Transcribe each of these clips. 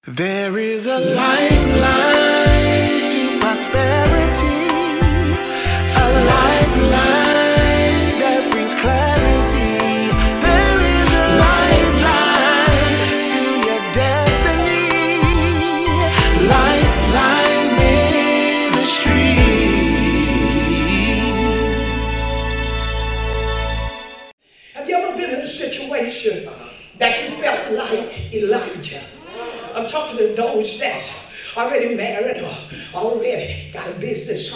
There is a lifeline to prosperity, a lifeline that brings clarity. There is a lifeline to your destiny, lifeline ministries. Have you ever been in a situation that you felt like Elijah? I'm talking to those that's already married or already got a business,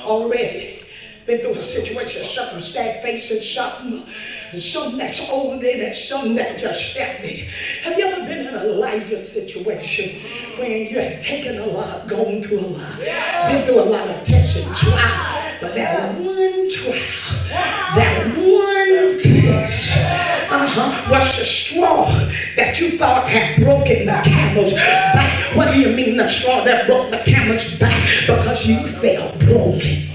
already been through a situation, circumstance, facing something that's older than something that just stepped in. Have you ever been in an Elijah situation when you have taken a lot, gone through a lot, been through a lot of tests and trials, but that one trial, that one test, was the straw that you thought had broken the camel's back? What do you mean the straw that broke the camel's back? Because you felt broken.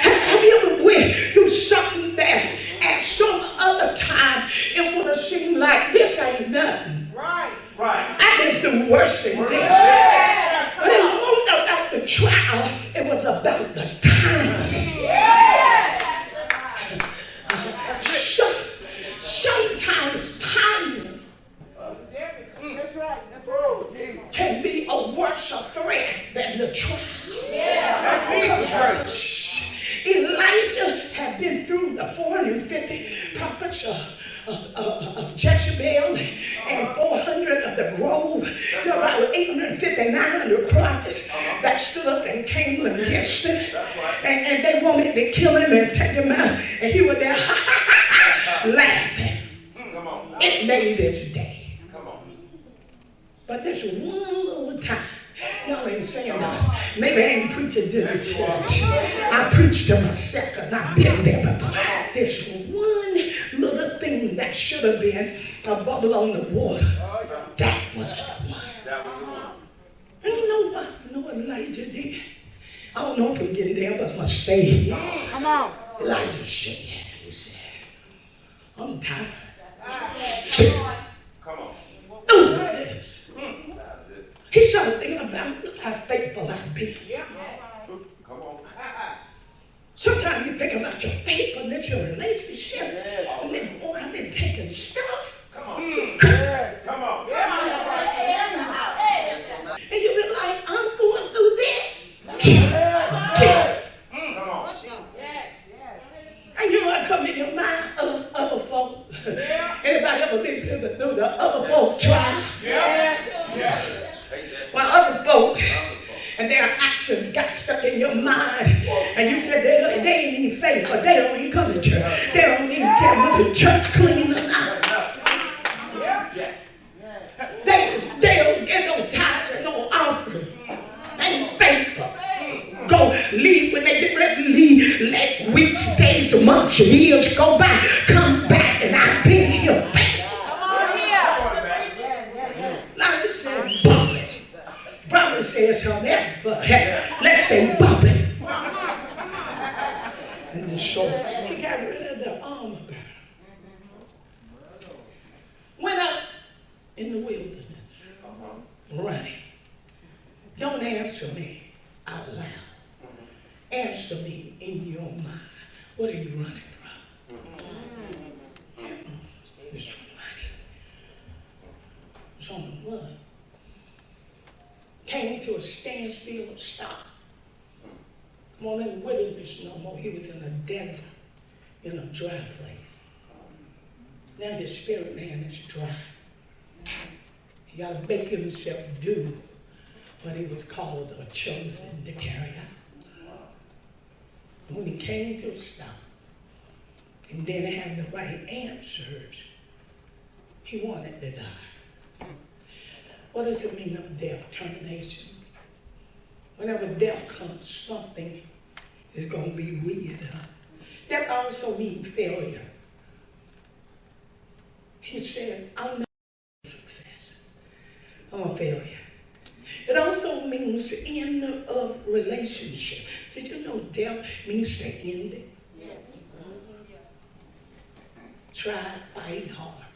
Have you ever went through something that at some other time it would have seemed like this ain't nothing? Right. I've been through worse than this. But it wasn't about the trial, it was about the time. Sometimes time can be a worse threat than the trial. Elijah had been through the 450 prophets of Jezebel and 400 of the grove, to about 850, 900 prophets that stood up and came against him. And they wanted to kill him and take him out. And he was there laughing. It made this day. But there's one little time. Y'all ain't saying that. Maybe I ain't preaching to the church. I preach to myself because I've been there before. There's one little thing that should have been a bubble on the water. That was the one. I don't know what Elijah did. I don't know if we get there, but I must stay here. Come on. Elijah said, he said, I'm tired. Come on. He started thinking about how faithful I've been. Come on. Sometimes you think about your faithfulness, your relationship. And then, boy, I've been taking stuff. Come on. Come on. And you be like, I'm going through this. Come on. And you know, I come in your mind of other folk. Anybody ever been through the other folk trial? Well, other folk and their actions got stuck in your mind, and you said they ain't even faithful. They don't even come to church. They don't even care whether the church clean or not. They don't get no tithes and no offering. They ain't faithful. Go leave when they get ready to leave. Let weeks, days, months, years go by. Come back, and I've been here faithful. Elijah said, bump it. Probably says something else, but let's say bump it. And so he got rid of the armor bearer. Went out in the wilderness, running. Don't answer me out loud. Answer me in your mind. What are you running from? It's running. It's on the run. Came to a standstill, stop. Won't in the wilderness no more. He was in a desert, in a dry place. Now his spirit man is dry. He got to make himself do what he was called or chosen to carry out. When he came to a stop and didn't have the right answers, he wanted to die. What does it mean of death? Termination. Whenever death comes, something is going to be weird. Death also means failure. He said, I'm not a success. I'm a failure. It also means end of relationship. Did you know death means to end it? Try, fight hard.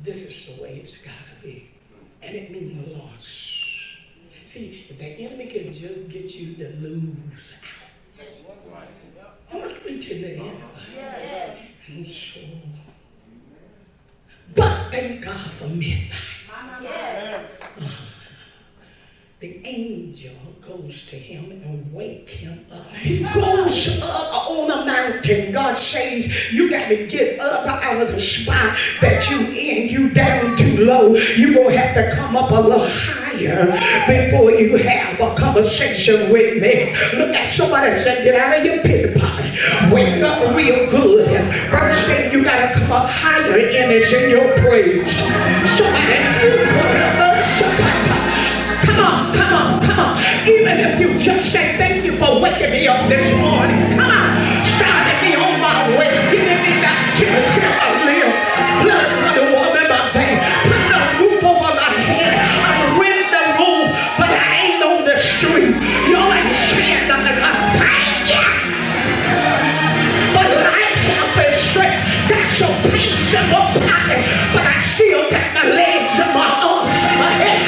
This is the way it's got to be. And it means loss. See, if the enemy can just get you to lose out. I'm not preaching to anybody. And so, but thank God for midnight. The angel goes to him and wake him up. He goes up on a mountain. God says, you got to get up out of the spot that you in. You down too low. You're going to have to come up a little higher before you have a conversation with me. Look at somebody and say, get out of your pity party. Wake up real good. First thing, you got to come up higher in it's in your praise. Somebody, you put up somebody. Come on, come on, come on. Even if you just say thank you for waking me up this morning. Come on. Starting me on my way. Giving me that activity of live. Blood running water in my veins. Putting a roof over my head. I'm in the room, but I ain't on the street. Y'all ain't saying nothing. I'm thank you. But life, health, and strength. Got some pains in my pocket. But I still got my legs and my arms and my head.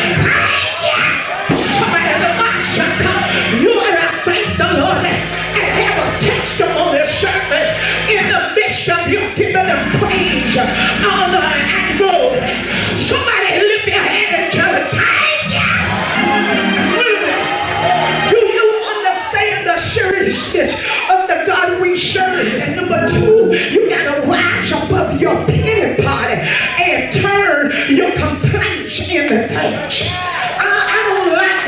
You ought to thank the Lord and have a testimony service in the midst of you giving him praise, honor, and glory. Somebody lift your hand and tell him, thank you. Do you understand the seriousness of the God we serve? And number two, you got to rise above your pity party and turn your complaints into thanks. I don't like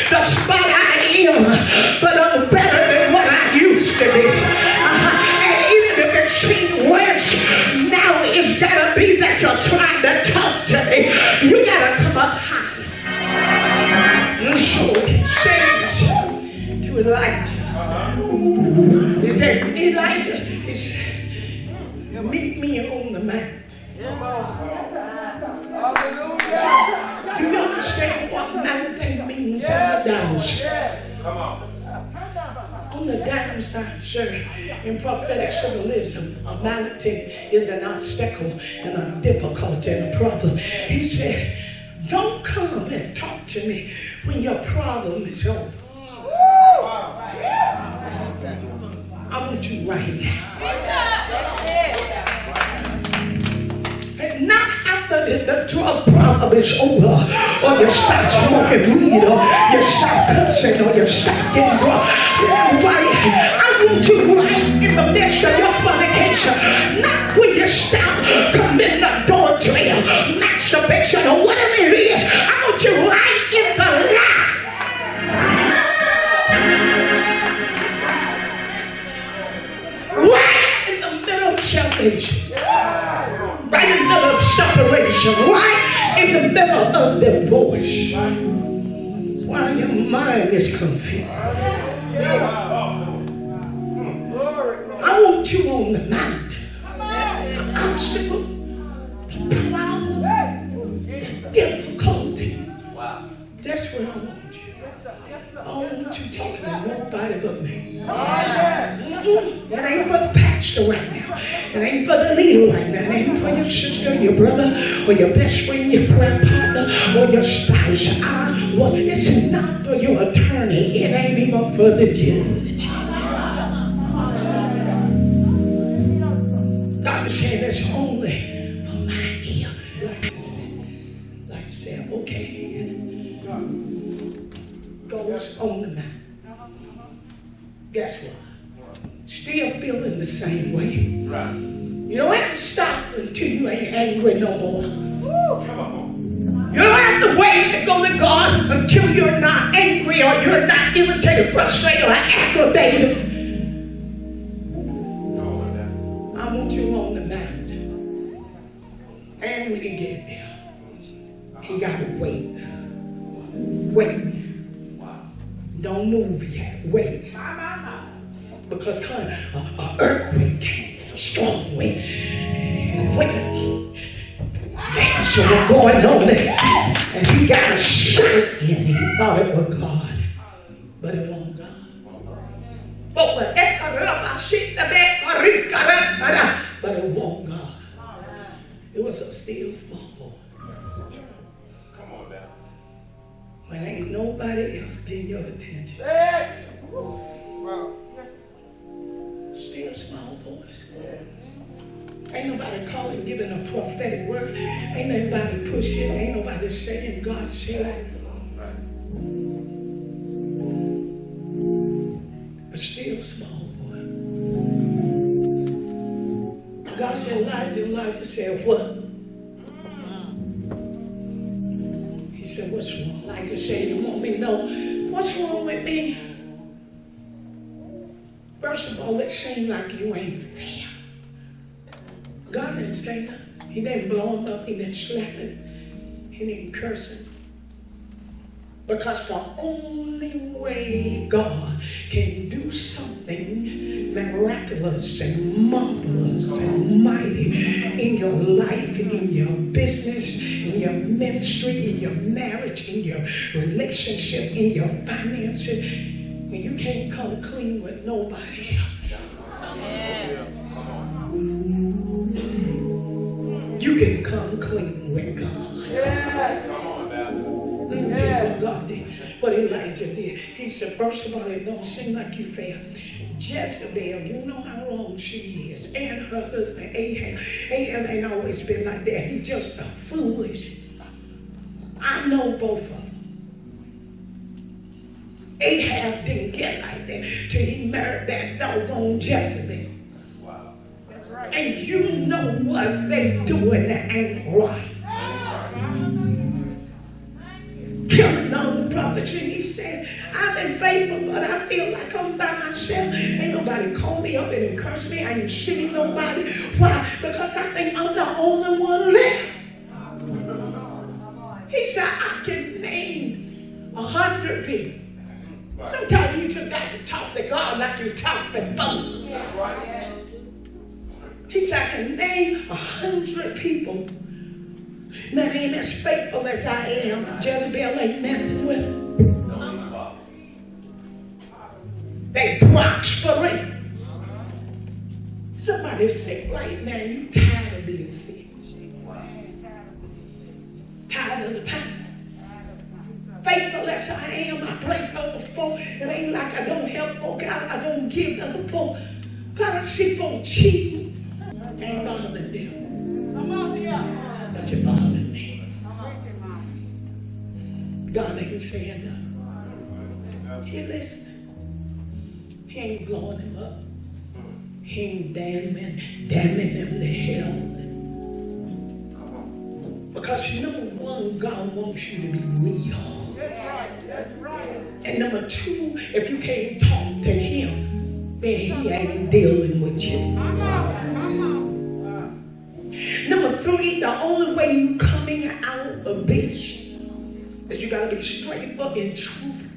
the spot I am, but I'm better than what I used to be. And even if it seems worse, now it's got to be that you're trying to talk to me. You got to come up high. And so it says to Elijah, he said, Elijah, he said, meet me on the mountain. Do you understand what mountain means on the downside? Come on. On the downside, sir, in prophetic symbolism, a mountain is an obstacle and a difficulty and a problem. He said, don't come and talk to me when your problem is over. I want you right now. And not after the drug problem is over, or you stop smoking weed, or you stop cussing, or you stop getting drunk. I want you right in the midst of your fornication, not when you stop committing adultery, or masturbation, or whatever it is. I want you right in the line. Right in the middle of salvation. Right in the middle of separation, right in the middle of divorce. While your mind is confused. I want you on the mountain. The obstacle, the problem, the difficulty. That's where I want you. I don't want you talking to nobody but me. It ain't for the pastor right now. It ain't for the leader right now. It ain't for your sister, your brother, or your best friend, your prayer partner, or your spouse. It's not for your attorney. It ain't even for the judge. God is saying it's only for my ear. Like to say, okay. Goes on the mountain. Guess what? Still feeling the same way. Right. You don't have to stop until you ain't angry no more. Come on. You don't have to wait to go to God until you're not angry or you're not irritated, frustrated, or aggravated. I want you on the mountain. And when you get there, you gotta wait. Wait. Don't move yet. Wait. Because an earthquake came, a strong wind, and wind. So we're going on there, and he got a shot in. He thought it was God, but it wasn't God. But it wasn't God. It was a still small nobody else getting your attention. Still small voice. Ain't nobody calling, giving a prophetic word. Ain't nobody pushing. Ain't nobody saying God said. A still small voice. God said, Elijah said, what? He said, what's wrong? Elijah said, you want me to know what's wrong with me? First of all, it seems like you ain't fair. God didn't say that. He didn't blow him up. He didn't slap him. He didn't curse him. Because the only way God can do something miraculous and marvelous and mighty in your life, in your business, in your ministry, in your marriage, in your relationship, in your finances, when you can't come clean with nobody else. You can come clean with God. Let me tell you what God did. What Elijah did. He said, first of all, it don't seem like you fair. Jezebel, you know how wrong she is. And her husband, Ahab. Ahab ain't always been like that. He's just a foolish. I know both of them. Ahab didn't get like that till he married that doggone Jezebel. Wow. That's right. And you know what they doing that ain't right. Killing all the prophets, and he said, I've been faithful, but I feel like I'm by myself. Ain't nobody call me up and encourage me. I ain't seeing nobody. Why? Because I think I'm the only one left. He said, I can name 100 people. Sometimes you just got to talk to God like you talk to folks. He said, I can name 100 people. Now they ain't as faithful as I am. Jezebel ain't messing with them. They prospering. Somebody's sick right now. You tired of being sick. Tired of the pain. Faithful as I am, I pray for other folk. It ain't like I don't help folk out. I don't give other folk. God, I see folk cheating. Ain't bothering them. Come on here. But you're bothering me. God ain't saying nothing. He listening. He ain't blowing him up. He ain't damning them to hell. Because number one, God wants you to be real. That's right. And number two, if you can't talk to him, then he ain't dealing with you. Number three, the only way you coming out of this is you got to be straight up in truth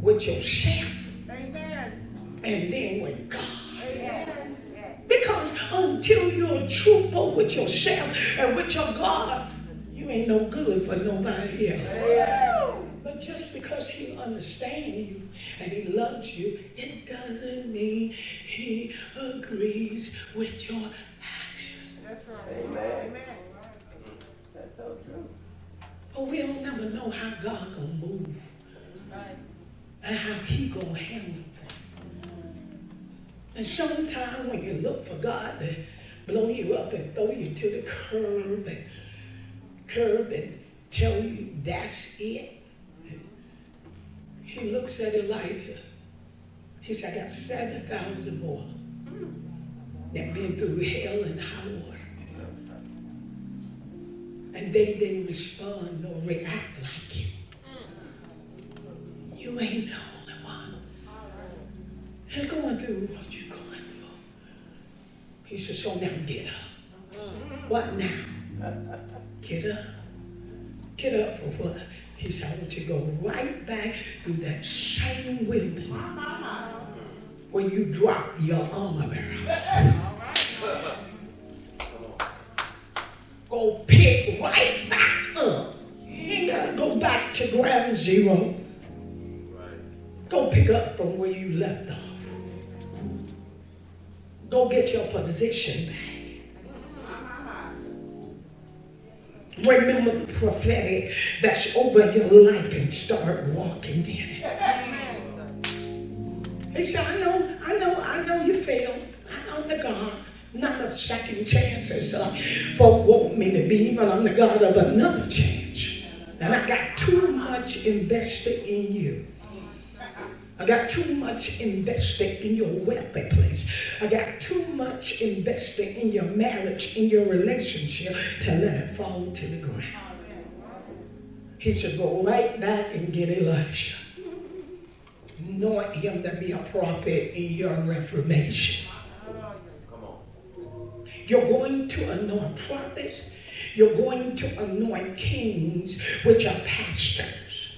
with yourself. Amen. And then with God. Amen. Because until you're truthful with yourself and with your God, you ain't no good for nobody else. Amen. But just because he understands you and he loves you, it doesn't mean he agrees with your actions. That's right. Amen. That's so true. But we don't never know how God gonna move. Right. And how he gonna handle it. And sometimes when you look for God to blow you up and throw you to the curb and tell you that's it, he looks at Elijah. He said, I got 7,000 more that been through hell and high water. And they didn't respond nor react like you. You ain't the only one. They're going through what you're going through. He said, so now get up. What now? Get up. Get up for what? He said, I want you to go right back through that same wilderness where you dropped your armor bearer. Go pick right back up. You ain't got to go back to ground zero. Go pick up from where you left off. Go get your position back. Remember the prophetic that's over your life and start walking in it. He said, I know you failed. I'm the God, not of second chances. Folk want me to be, but I'm the God of another chance. And I got too much invested in you. I got too much invested in your wealthy place. I got too much invested in your marriage, in your relationship, to let it fall to the ground. He said, go right back and get Elijah. Anoint him to be a prophet in your reformation. You're going to anoint prophets. You're going to anoint kings, which are pastors.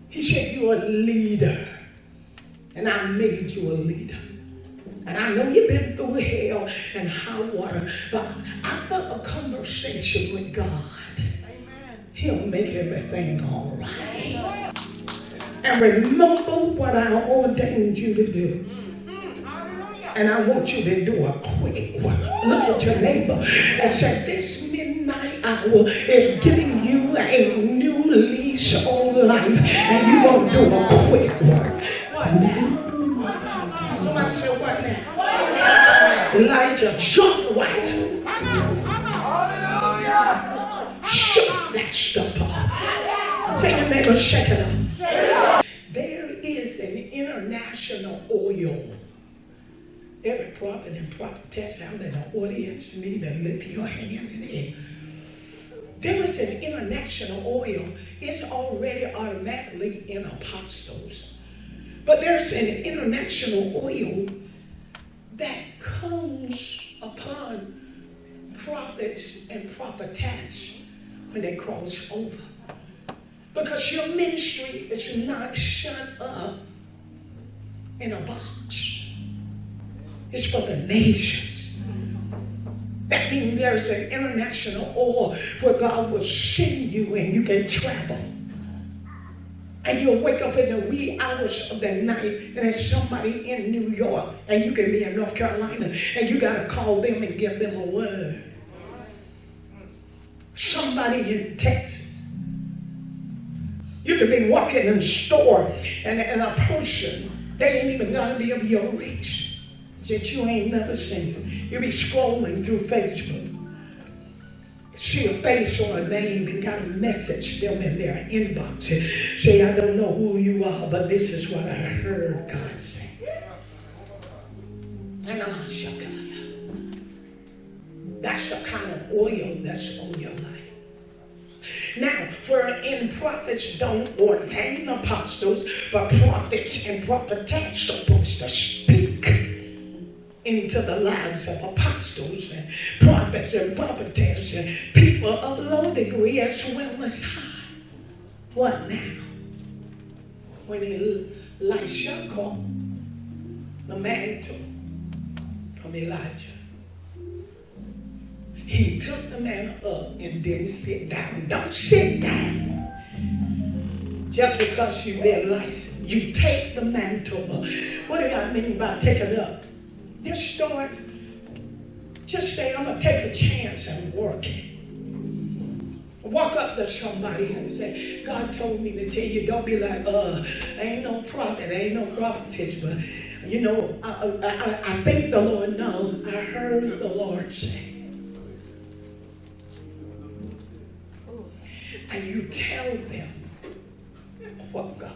He said, you're a leader. And I made you a leader. And I know you've been through hell and high water, but after a conversation with God, He'll make everything all right. And remember what I ordained you to do. And I want you to do a quick one. Look at your neighbor and say, this midnight hour is giving you a new lease on life. And you're going to do a quick one. What now? Somebody said, what now? Elijah jumped right up. Shut that stuff up. Take your neighbor, shake it up. There is an international oil. Every prophet and prophetess out in the audience need to lift your hand in the air. There is an international oil. It's already automatically in apostles. But there's an international oil that comes upon prophets and prophetess when they cross over. Because your ministry is not shut up in a box. It's for the nations. That means there's an international oil where God will send you and you can travel. And you'll wake up in the wee hours of the night and there's somebody in New York and you can be in North Carolina and you got to call them and give them a word. Somebody in Texas. You could be walking in a store and a person, they ain't even got to be of your reach, that you ain't never seen. You be scrolling through Facebook, see a face or a name and got a message them in their inbox and say, I don't know who you are, but this is what I heard God say. And I'm shocked. That's the kind of oil that's on your life. Now, wherein prophets don't ordain apostles, but prophets and prophetess are supposed to speak into the lives of apostles and prophets and prophetess and people of low degree as well as high. What now? When Elisha called the mantle from Elijah, he took the man up and didn't sit down. Don't sit down. Just because you've been licensed. You take the mantle up. What do I mean by take it up? Just say, I'm going to take a chance and work it. Walk up to somebody and say, God told me to tell you, don't be like, ain't no prophet, ain't no prophetess, but, you know, I think the Lord knows. I heard the Lord say. And you tell them what God